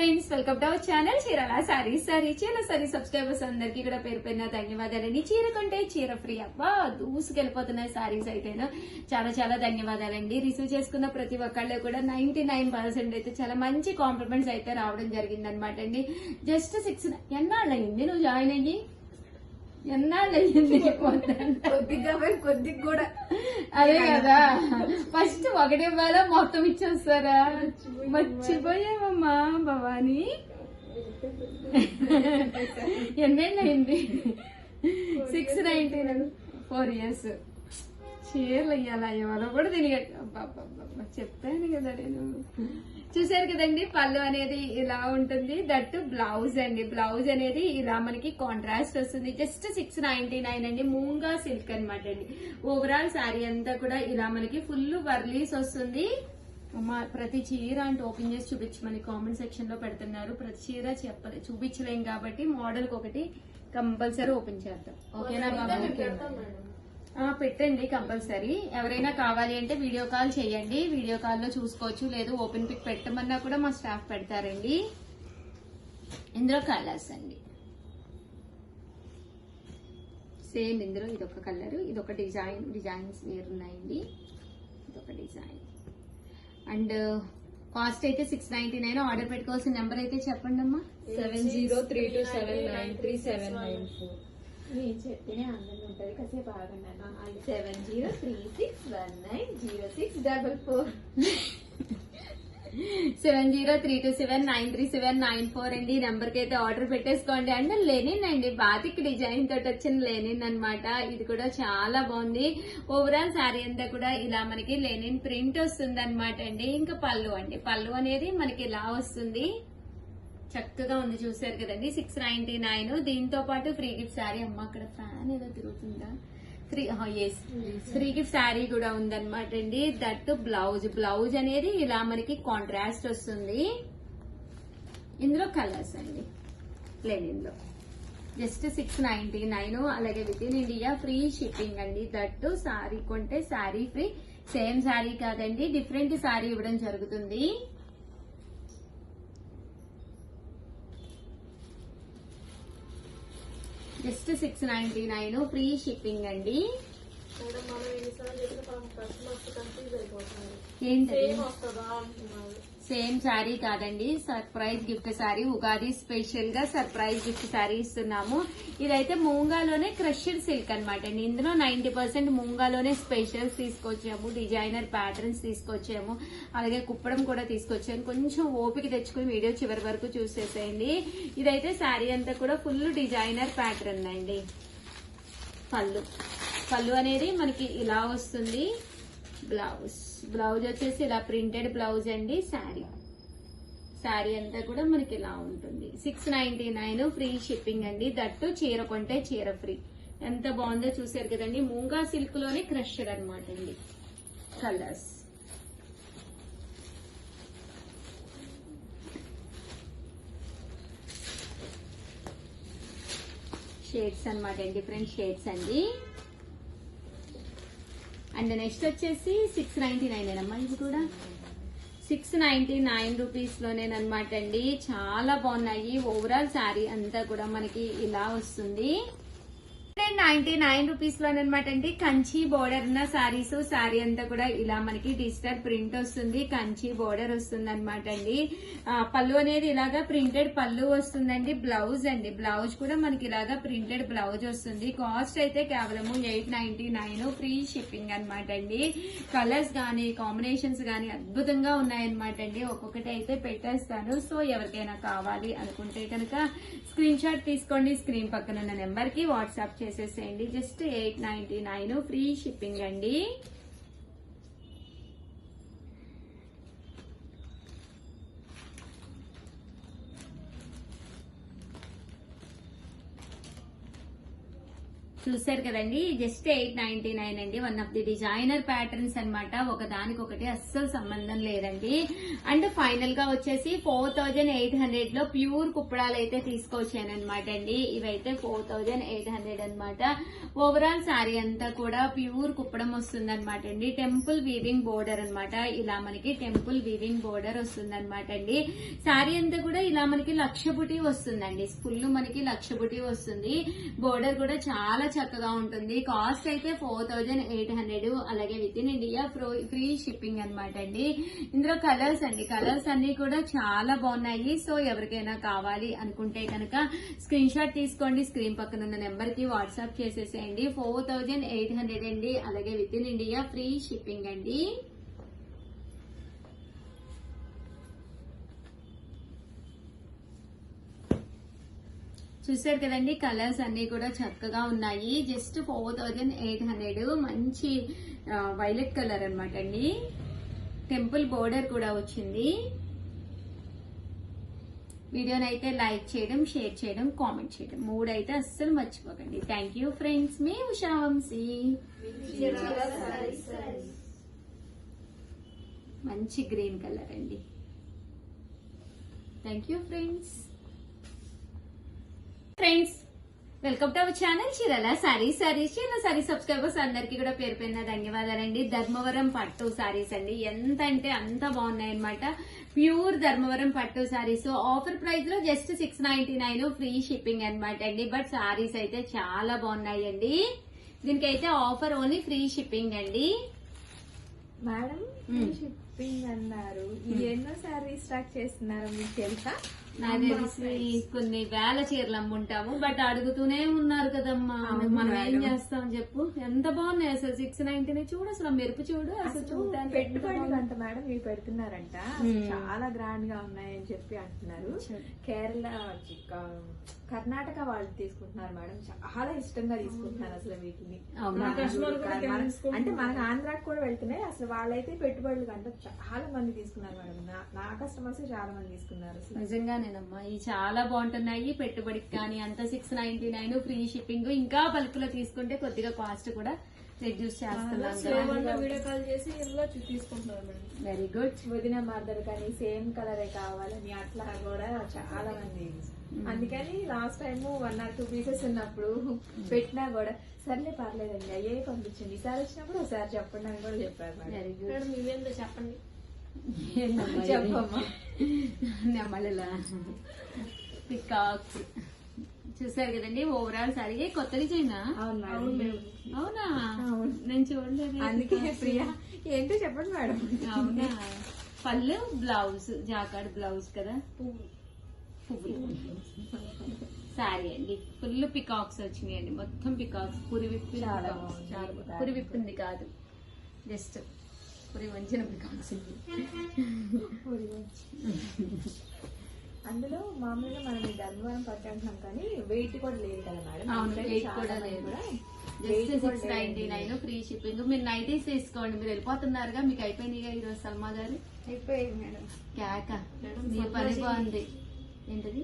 Friends, welcome to our channel Chirala saris. చీర sorry subscribers అందరికి కూడా పేరు పేరున ధన్యవాదాలండి. చీర కొంటే చీర ఫ్రీ. అబ్బా దూసుకెళ్ళిపోతున్నాయి సారీస్ అయితేను. చాలా చాలా ధన్యవాదాలండి. రిసీవ్ చేసుకున్న ప్రతి ఒక్కళ్ళు కూడా 99% అయితే చాలా మంచి కాంప్లిమెంట్స్ అయితే రావడం జరిగింది అనమాట అండి. జస్ట్ 6 ఎన్నాళ్ళు అయింది నువ్వు జాయిన్ అయ్యి? ఎన్నాళ్ళు అయ్యింది? కొద్దిగా కూడా అదే కదా, ఫస్ట్ ఒకటి వేళ మొత్తం ఇచ్చేస్తారా? మర్చిపోయామమ్మా భవానీ. ఎన్నేళ్ళు అయింది? 619 4 years. చీరలు అయ్యాలా ఇవాళ కూడా చెప్పాను కదా నేను. చూసారు కదండి, పళ్ళు అనేది ఇలా ఉంటుంది. దట్టు బ్లౌజ్ అండి. బ్లౌజ్ అనేది ఇలా మనకి కాంట్రాస్ట్ వస్తుంది. జస్ట్ 699 అండి. మూంగా సిల్క్ అనమాట అండి. ఓవరాల్ శారీ అంతా కూడా ఇలా మనకి ఫుల్ వర్లీస్ వస్తుంది. ప్రతి చీర అంటే ఓపెన్ చేసి చూపించమని కామెంట్ సెక్షన్ లో పెడుతున్నారు. ప్రతి చీర చూపించలేం కాబట్టి మోడల్ ఒకటి కంపల్సరీ ఓపెన్ చేద్దాం. ఓకేనా బాబు? పెట్టండి కంపల్సరీ. ఎవరైనా కావాలి అంటే వీడియో కాల్ చేయండి. వీడియో కాల్లో చూసుకోవచ్చు. లేదు ఓపెన్ పిక్ పెట్టమన్నా కూడా మా స్టాఫ్ పెడతారండి. ఇందులో కలర్స్ అండి సేమ్. ఇందులో ఇదొక కలర్, ఇదొక డిజైన్స్ వేరున్నాయండి. ఇదొక డిజైన్ అండ్ కాస్ట్ అయితే 699. ఆర్డర్ పెట్టుకోవాల్సిన నెంబర్ అయితే చెప్పండి అమ్మా. 7032799374. నేను చెప్పిన అందరం ఉంటది కాసేపు ఆగండి. 7036190644. 7032793794 అండి. ఈ నెంబర్ కి అయితే ఆర్డర్ పెట్టేసుకోండి. అండ్ లెనిన్ అండి, బాతిక్ డిజైన్ తోటి వచ్చిన లెనిన్ అన్నమాట. ఇది కూడా చాలా బాగుంది. ఓవరాల్ శారీ అంతా కూడా ఇలా మనకి లెనిన్ ప్రింట్ వస్తుంది అనమాట అండి. ఇంకా పళ్ళు అండి, పళ్ళు అనేది మనకి ఇలా వస్తుంది. చక్కగా ఉంది. చూసారు కదండి, 699. దీంతో పాటు ఫ్రీ గిఫ్ట్ శారీ. అమ్మ అక్కడ ఫ్యాన్ ఏదో తిరుగుతుందా? ఫ్రీ గిఫ్ట్ శారీ కూడా ఉందన్నమాట అండి. దట్ బ్లౌజ్ అనేది ఇలా మనకి కాంట్రాస్ట్ వస్తుంది. ఇందులో కలర్స్ అండి లెనిన్ లో జస్ట్ 699. అలాగే with in India free shipping అండి. దట్టు శారీ కొంటే శారీ ఫ్రీ. సేమ్ శారీ కాదండి, డిఫరెంట్ శారీ ఇవ్వడం జరుగుతుంది. జస్ట్ 699 ఫ్రీ షిప్పింగ్ అండి. ఏంటి సేమ్ శారీ కాదండి, surprise gift sari. Ugadi special గా సర్ప్రైజ్ గిఫ్ట్ శారీ ఇస్తున్నాము. ఇదైతే మూంగాలోనే క్రష్డ్ సిల్క్ అనమాట అండి. ఇందులో 90% మూంగాలోనే స్పెషల్స్ తీసుకొచ్చాము, డిజైనర్ ప్యాటర్న్స్ తీసుకొచ్చాము, అలాగే కుప్పడం కూడా తీసుకొచ్చాము. కొంచెం ఓపిక తెచ్చుకుని వీడియో చివరి వరకు చూసేసేయండి. ఇదైతే శారీ అంతా కూడా ఫుల్ డిజైనర్ ప్యాటర్న్ అండి. పళ్ళు అనేది మనకి ఇలా వస్తుంది. బ్లౌజ్ వచ్చేసి ఇలా ప్రింటెడ్ బ్లౌజ్ అండి. శారీ అంతా కూడా మనకి ఇలా ఉంటుంది. 699 ఫ్రీ షిప్పింగ్ అండి. దట్టు చీర కొంటే చీర ఫ్రీ. ఎంత బాగుందో చూసారు కదండి. మూంగా సిల్క్ లోనే క్రష్డ్ అనమాట అండి. కలర్స్ షేడ్స్ అనమాట అండి, డిఫరెంట్ షేడ్స్ అండి. అండ్ నెక్స్ట్ వచ్చేసి 699 అమ్మా. ఇది కూడా 699 రూపీస్ లోనేనమాట అండి. చాలా బాగున్నాయి. ఓవరాల్ శారీ అంతా కూడా మనకి ఇలా వస్తుంది. 99 రూపీస్ లోనమాట అండి. కంచి బోర్డర్ ఉన్న శారీస్. శారీ అంతా కూడా ఇలా మనకి డిజిటల్ ప్రింట్ వస్తుంది. కంచి బోర్డర్ వస్తుంది అనమాట అండి. పళ్ళు అనేది ఇలాగా ప్రింటెడ్ పళ్ళు వస్తుందండి. బ్లౌజ్ అండి, బ్లౌజ్ కూడా మనకి ఇలాగా ప్రింటెడ్ బ్లౌజ్ వస్తుంది. కాస్ట్ అయితే కేవలం 899 ఫ్రీ షిప్పింగ్ అనమాట అండి. కలర్స్ గానీ కాంబినేషన్స్ గానీ అద్భుతంగా ఉన్నాయన్నమాట అండి. ఒక్కొక్కటి అయితే పెట్టేస్తాను. సో ఎవరికైనా కావాలి అనుకుంటే కనుక స్క్రీన్ షాట్ తీసుకోండి. స్క్రీన్ పక్కన ఉన్న నెంబర్ కి వాట్సాప్ చేసేసేయండి. జస్ట్ 899 ఫ్రీ షిప్పింగ్ అండి. చూసారు కదండి, జస్ట్ 899 అండి. One of the designer patterns అన్నమాట, ఒకదానికొకటి అస్సలు సంబంధం లేదండి. అండ్ ఫైనల్ గా వచ్చేసి 4800 లో ప్యూర్ కుప్పడాలు అయితే తీసుకొచ్చాను అనమాట అండి. ఇవైతే 4800 అన్నమాట. ఓవరాల్ శారీ అంతా కూడా ప్యూర్ కుప్పడం వస్తుంది అనమాట అండి. టెంపుల్ వీవింగ్ బోర్డర్ అన్నమాట. ఇలా మనకి టెంపుల్ వీవింగ్ బోర్డర్ వస్తుంది అనమాట అండి. శారీ అంతా కూడా ఇలా మనకి లక్షబుటి వస్తుందండి. ఫుల్ మనకి లక్షబుటి వస్తుంది. బోర్డర్ కూడా చాలా చక్కగా ఉంటుంది. కాస్ట్ అయితే 4800, అలాగే with in India free shipping అన్నమాట అండి. ఇందులో కలర్స్ అండి, కలర్స్ అన్ని కూడా చాలా బాగున్నాయి. సో ఎవరికైనా కావాలి అనుకుంటే కనుక స్క్రీన్ షాట్ తీసుకోండి, స్క్రీన్ పక్కన ఉన్న నెంబర్ కి వాట్సాప్ చేసేసేయండి. 4800 అండి, అలాగే with in India free shipping అండి. చూసారు కదండి, కలర్స్ అన్ని కూడా చక్కగా ఉన్నాయి. జస్ట్ 4800, మంచి వైలెట్ కలర్ అన్నమాట అండి. టెంపుల్ బోర్డర్ కూడా వచ్చింది. వీడియోనైతే లైక్ చేయడం, షేర్ చేయడం, కామెంట్ చేయడం, మూడైతే అస్సలు మర్చిపోకండి. థ్యాంక్ యూ ఫ్రెండ్స్, మీ ఉషా వంశీ. మంచి గ్రీన్ కలర్ అండి. Thank you friends. Welcome to our channel Chirala saris. Chirala saris subscribers అందరికీ కూడా పేరు పేరున ధన్యవాదాలండి. ధర్మవరం పట్టు సారీస్ అండి, ఎంత అంటే అంత బాగున్నాయి అనమాట. ప్యూర్ ధర్మవరం పట్టు సారీస్ ఆఫర్ ప్రైస్ లో జస్ట్ 699 ఫ్రీ షిప్పింగ్ అన్నమాట అండి. బట్ సారీస్ అయితే చాలా బాగున్నాయండి. దీనికైతే ఆఫర్ ఓన్లీ ఫ్రీ షిప్పింగ్ అండి. మేడం షిప్పింగ్ అన్నారు, ఇది ఎన్నో సారీ స్టాక్ చేస్తున్నారు మీకు తెలుసా? నాకు తెలిసి కొన్ని వేల చీరలు అమ్ముంటాము, బట్ అడుగుతూనే ఉన్నారు కదమ్మా. మనం ఏం చేస్తాం చెప్పు. ఎంత బాగున్నాయి అసలు. 690 చూడు, అసలు మెరుపు చూడు, అసలు చూడడానికి పెట్టుబడి అంట మేడం ఇవి పెడుతున్నారంట. అసలు చాలా గ్రాండ్ గా ఉన్నాయని చెప్పి అంటున్నారు. కేరళ, కర్ణాటక వాళ్ళు తీసుకుంటున్నారు మేడం, చాలా ఇష్టంగా తీసుకుంటున్నారు అసలు వీటిని. అంటే మనకు ఆంధ్రాకి కూడా వెళ్తున్నాయి. అసలు వాళ్ళైతే పెట్టుబడులు కంటే చాలా మంది తీసుకున్నారు మేడం. నా కస్టమర్స్ చాలా మంది తీసుకున్నారు అసలు. నిజంగానేనమ్మా, ఇవి చాలా బాగుంటున్నాయి. పెట్టుబడికి కానీ అంత 699 ఫ్రీ షిప్పింగ్. ఇంకా బల్క్ లో తీసుకుంటే కొద్దిగా కాస్ట్ కూడా రెడ్యూస్ చేస్తున్నాం. వీడియో కాల్ చేసి తీసుకుంటున్నారు మేడం. Very good. వదిన మదర్ కానీ సేమ్ కలరే కావాలని అట్లా కూడా చాలా మంది. అందుకని లాస్ట్ టైం 1 or 2 పీసెస్ ఉన్నప్పుడు పెట్టినా కూడా సర్లే పర్లేదండి అయ్యే పంపించండి, ఈసారి వచ్చినప్పుడు ఒకసారి చెప్పండి అని కూడా చెప్పారు. Very good. మీరేందో చెప్పండి. చెప్పమ్మా. నెమలిలా పికాక్స్ చూసారు కదండి. ఓవరాల్ సారీ కొత్త డిజైనా? అవునా, నేను చూడలేదు. అందుకే ప్రియా ఏంటో చెప్పండి మేడం. అవునా, పళ్ళు బ్లౌజ్, జాకాడ్ బ్లౌజ్ కదా, పువ్వులు సారీ అండి. ఫుల్ పికాక్స్ వచ్చినాయండి, మొత్తం పికాక్స్. పురి విప్పి, పురి విప్పింది కాదు, జస్ట్ పురి వంచిన పికాక్స్. అందులో మామూలుగా మనం ఈ ధర్మవరం పట్టు అంటున్నాం కానీ వెయిట్ కూడా లేదు కదా మేడం. అవును, వెయిట్ కూడా లేదు. Just 699 free shipping. మీరు నైటీస్ తీసుకోండి. మీరు వెళ్ళిపోతున్నారుగా, మీకు అయిపోయినాయిగా ఈరోజు. సల్మా గారు అయిపోయింది మేడం. కేక, మీ పని బాగుంది. ఏంటది?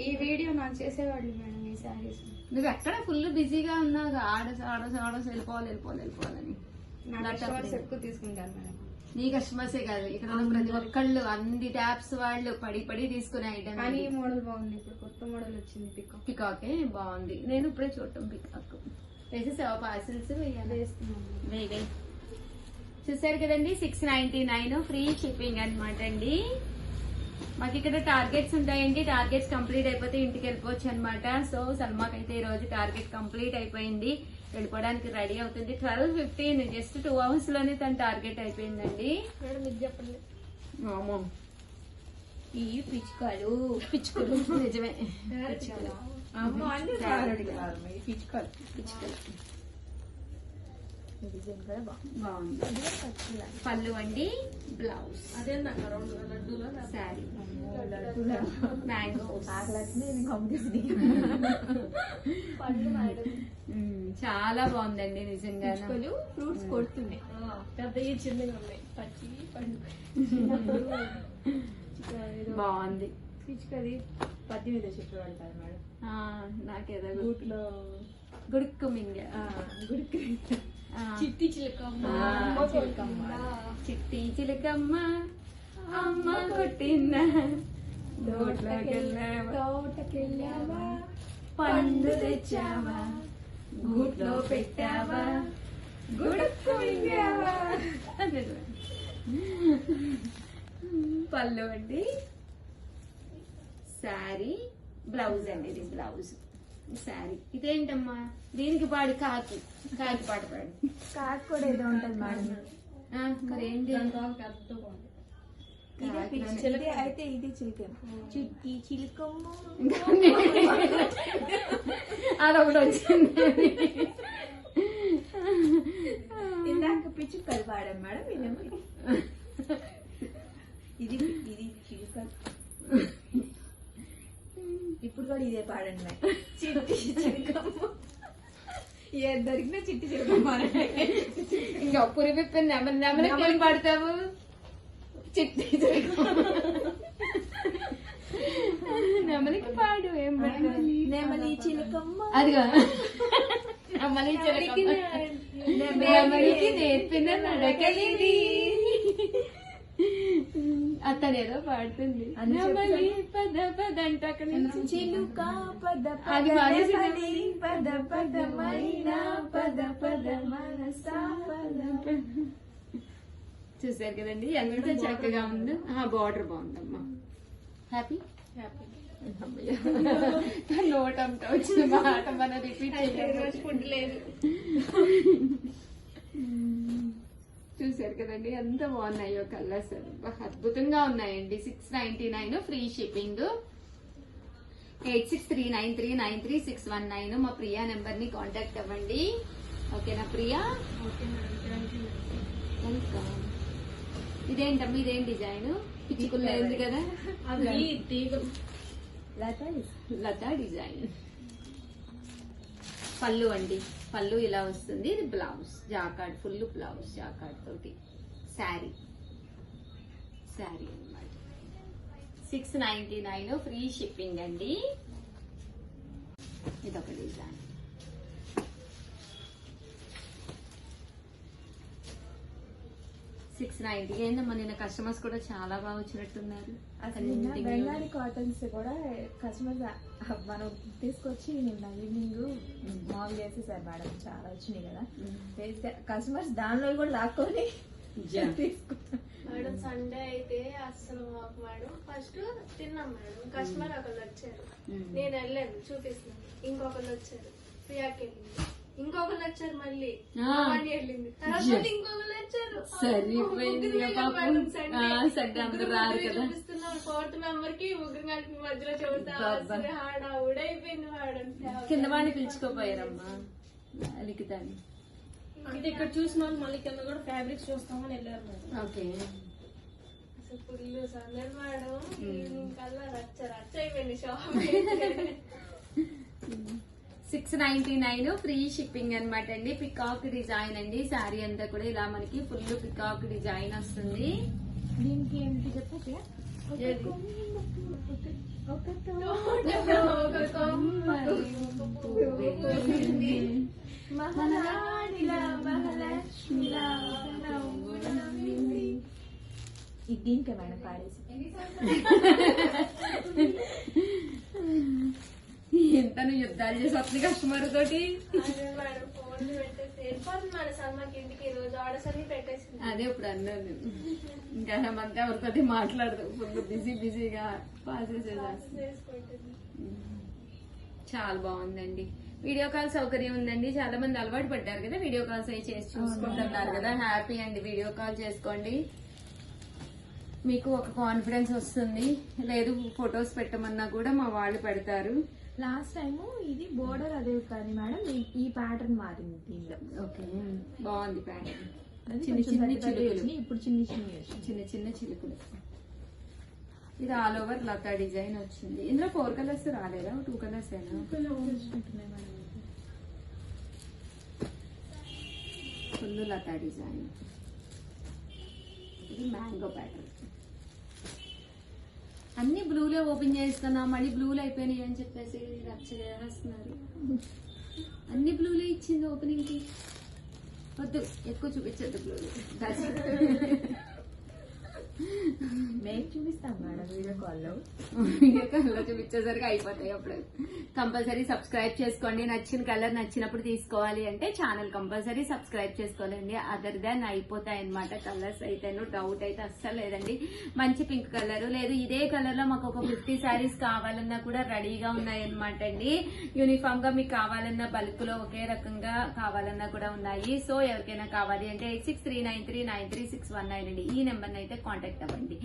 ఈ వీడియో నాకు చేసేవాళ్ళు మేడం ఈ సారీస్. నువ్వు ఎక్కడ ఫుల్ బిజీగా ఉన్నావు, ఆడస్ వెళ్ళిపోవాలని. ఎక్కువ తీసుకుంటాను మేడం. నీ కస్టమర్సే కాదు, ఇక్కడ ఉన్న ప్రతి ఒక్కళ్ళు, అన్ని ట్యాప్స్ వాళ్ళు పడి తీసుకునే ఐటమ్. కానీ ఈ మోడల్ బాగుంది, ఇప్పుడు కొత్త మోడల్ వచ్చింది పికాక్. పికాకే బాగుంది. నేను ఇప్పుడే చూడటం పికాక్. వేసేసావా పార్సిల్స్? వేస్తున్నాను. చూసారు కదండి, 699 ఫ్రీ షిప్పింగ్ అనమాట అండి. మాకు ఇక్కడ టార్గెట్స్ ఉంటాయండి. టార్గెట్స్ కంప్లీట్ అయిపోతే ఇంటికి వెళ్ళిపోవచ్చు అనమాట. సో సల్మాకి అయితే ఈ రోజు టార్గెట్ కంప్లీట్ అయిపోయింది, వెళ్ళిపోవడానికి రెడీ అవుతుంది. 12:15, జస్ట్ 2 hours లోనే తన టార్గెట్ అయిపోయిందండి. మేడం ఇది చెప్పండి. ఈ పిచ్చుకలు నిజమే, బాగుంది. పళ్ళు అండి, బ్లౌజ్, అదే లడ్డూలో శారీ, మ్యాంగో, పళ్ళు మేడం. చాలా బాగుందండి నిజంగా. ఫ్రూట్స్ కొడుతున్నాయి, పెద్దవి చిన్నగా ఉన్నాయి, పచ్చి పండు బాగుంది. పిచ్చుకది పత్తి మీద చెప్పి వెళ్తారు మేడం. నాకేదో బూట్లో గుడుక్కు మింగ గుడికి ఆ. చిట్టి చిలకమ్మ ఆ, అమ్మ చిలకమ్మ. కొట్టిందా? చిట్టి చిలకమ్మ అమ్మ కొట్టింద తోటకెళ్ళావా తోటకెళ్ళావా పండు తెచ్చావా గూట్లో పెట్టావా గుడుక్కు మింగావా అనేది. పళ్ళు అండి, శారీ, బ్లౌజ్ అండి. ఇది బ్లౌజ్, శారీ. ఇదేంటమ్మా? దీనికి పాడు కాకి పాట పాడు. కాకు కూడా ఏదో ఉంటది మేడం. మరేంటి? పెద్ద బాగుంది. ఇదే పిచ్చి. ఇదే అయితే ఇది చిలకమ్మ. చిట్టి చిలకమ్మ. అదొకటి వచ్చింది. ఇందాక పిచ్చి కలి పాడాం మేడం. ఇదేమో ఇది ఇది చిలుక. ఇప్పుడు కూడా ఇదే పాడండి మేడం. చిట్టి చిలకమ్మ. ఏది దొరికినా చిట్టి చిలకమ్మ. ఇంకా పురి విప్పి నెమలి పాడతావు. చిట్టి నెమలికి పాడు. ఏం పడతావు? నెమలి చిలకమ్మ. అదిగా నెమలి చిలకమ్మ. నెమలికి నేర్పిన నడకలిది. అతనేదో పాడుతుంది. అని నెమలి పద పద అంటే అక్కడ నుంచి చిలుక పద అది పద మానేసి నెమలి పద పద మైనా పద పద మనసా పద. చూసారు కదండి ఎంత చక్కగా ఉందో. బార్డర్ బాగుందమ్మా. హ్యాపీ నోట్ అంతా వచ్చిన మాట మనం రిపీట్ రోజు ఫుడ్ లేదు. చూసారు కదండి ఎంత బాగున్నాయో కలర్స్. అద్భుతంగా ఉన్నాయండి. 699 ఫ్రీ షిప్పింగ్. 8639393619 మా ప్రియా నెంబర్ ని కాంటాక్ట్ అవ్వండి. ఓకేనా Priya? Okay madam, thank you. Welcome. ఇదేంటమ్మా? ఇదేం డిజైన్? పిచ్చుకులేదు కదా, అవి తీగలు. లతా డిజైన్. పళ్ళు అండి, పళ్ళు ఇలా వస్తుంది. ఇది blouse jacquard, full blouse jacquard తోటి. శారీ అన్నమాట. 699 ఫ్రీ షిప్పింగ్ అండి. ఇదొక డిజైన్. $690. ఏందమ్మా నిన్న కస్టమర్స్ కూడా చాలా బాగా వచ్చినట్టున్నారు. అసలు నిన్న బెంగాలీ కాటన్స్ కూడా కస్టమర్స్ మనం తీసుకొచ్చి నిన్న ఈవినింగ్ మాల్ చేసేసారు మేడం. చాలా వచ్చినాయి కదా, కస్టమర్స్ దానిలో కూడా లాక్కొని తీసుకుంటారు. మేడం సండే అయితే అస్సలు మాకు మేడం ఫస్ట్ తిన్నాం మేడం. కస్టమర్ ఒకళ్ళు వచ్చారు, నేను వెళ్ళాను చూపిస్తున్నాను. ఇంకొకళ్ళు వచ్చారు, ప్రియాకి వెళ్ళింది. ఇంకొకళ్ళు వచ్చారు, మళ్ళీ భవాని వెళ్ళింది. తర్వాత మళ్ళీ ఇంకొకళ్ళు వచ్చారు. సరిపోయింది ఇక పాపం. సండే అందరూ రారు కదా. చూపిస్తున్నాను 4th మెంబర్ కి ముగ్గురు కలిపి మధ్యలో చూడతా హాడా ఊడైపోయింది మేడం. కింద వాడిని పిలుచుకోపోయారమ్మా లిఖితాన్ని. ఇది ఇక్కడ చూసిన వాళ్ళు మళ్ళీ కింద కూడా ఫ్యాబ్రిక్స్ చూస్తామని వెళ్ళారు మేడం. ఓకే. అసలు ఫుల్ సందడి మేడం. ఈవినింగ్ కల్లా రచ్చ అయిపోయింది షాప్. 699 ఫ్రీ షిప్పింగ్ అనమాట అండి. పికాక్ డిజైన్ అండి. శారీ అంతా కూడా ఇలా మనకి ఫుల్ పికాక్ డిజైన్ వస్తుంది. దీనికి ఏంటి చెప్పే ఏది? మహారాణిలా మహాలక్ష్మిలా ఇది దీనికే మేడం పాడేసి. ఎంత నువ్వు యుద్ధాలు చేసి వస్తుంది కస్టమర్ తోటి. అదే మేడం ఫోన్ పెట్టేసి వెళ్ళిపోతుంది మేడం. సమ్మకి ఇంటికి ఈ రోజు ఆర్డర్స్ అన్ని పెట్టేసింది. అదే ఇప్పుడు అన్నాను నేను. ఇంకా మనతో ఎవరితోటి మాట్లాడదు. ఫుల్ బిజీగా పాస్ చేసేదాన్ని. చేసుకుంటుంది. చాలా బాగుందండి. వీడియో కాల్ సౌకర్యం ఉందండి. చాలా మంది అలవాటు పడ్డారు కదా వీడియో కాల్స్ అవి చేసి చూసుకుంటున్నారు కదా. హ్యాపీ అండి. వీడియో కాల్ చేసుకోండి. మీకు ఒక కాన్ఫిడెన్స్ వస్తుంది. లేదు ఫొటోస్ పెట్టమన్నా కూడా మా వాళ్ళు పెడతారు. లాస్ట్ టైం ఇది బోర్డర్ అదే కానీ మేడం ఈ ప్యాటర్న్ మారింది దీనిలో. ఓకే, బాగుంది ప్యాటర్న్. అది చిన్న కొంచెం చిన్న పెద్ద పెద్దవి చిలుకలు. వచ్చినాయి, ఇప్పుడు చిన్న వచ్చినాయి. చిన్న చిన్న చిలుకలు. ఇది ఆల్ ఓవర్ లతా డిజైన్ వచ్చింది. ఇందులో 4 కలర్స్ రాలేదా? 2 కలర్స్ అయినా? చూసుకుంటున్నాయి మేడం. ఫుల్ లతా డిజైన్. ఇది మ్యాంగో ప్యాటర్న్. అన్ని బ్లూలే ఓపెన్ చేస్తున్నా, మళ్ళీ బ్లూలు అయిపోయినాయి అని చెప్పేసి రచ్చ చేస్తున్నారు. అన్ని బ్లూలే ఇచ్చింది ఓపెనింగ్ కి. వద్దు ఎక్కువ చూపించద్దు బ్లూలు. మేము చూపిస్తాం మేడం వీడియో కాల్లో. కలర్ చూపించేసరికి అయిపోతాయి అప్పుడు. కంపల్సరీ సబ్స్క్రైబ్ చేసుకోండి. నచ్చిన కలర్ నచ్చినప్పుడు తీసుకోవాలి అంటే ఛానల్ కంపల్సరీ సబ్స్క్రైబ్ చేసుకోవాలండి. అదర్ దాన్ అయిపోతాయి అనమాట కలర్స్ అయితే. డౌట్ అయితే అస్సలు లేదండి. మంచి పింక్ కలర్ లేదు, ఇదే కలర్ లో మాకు ఒక 50 శారీస్ కావాలన్నా కూడా రెడీగా ఉన్నాయన్నమాట అండి. యూనిఫామ్ గా మీకు కావాలన్నా బల్క్ లో ఒకే రకంగా కావాలన్నా కూడా ఉన్నాయి. సో ఎవరికైనా కావాలి అంటే 8639393619 అండి. ఈ నెంబర్ అయితే కాంటాక్ట్ అవ్వండి.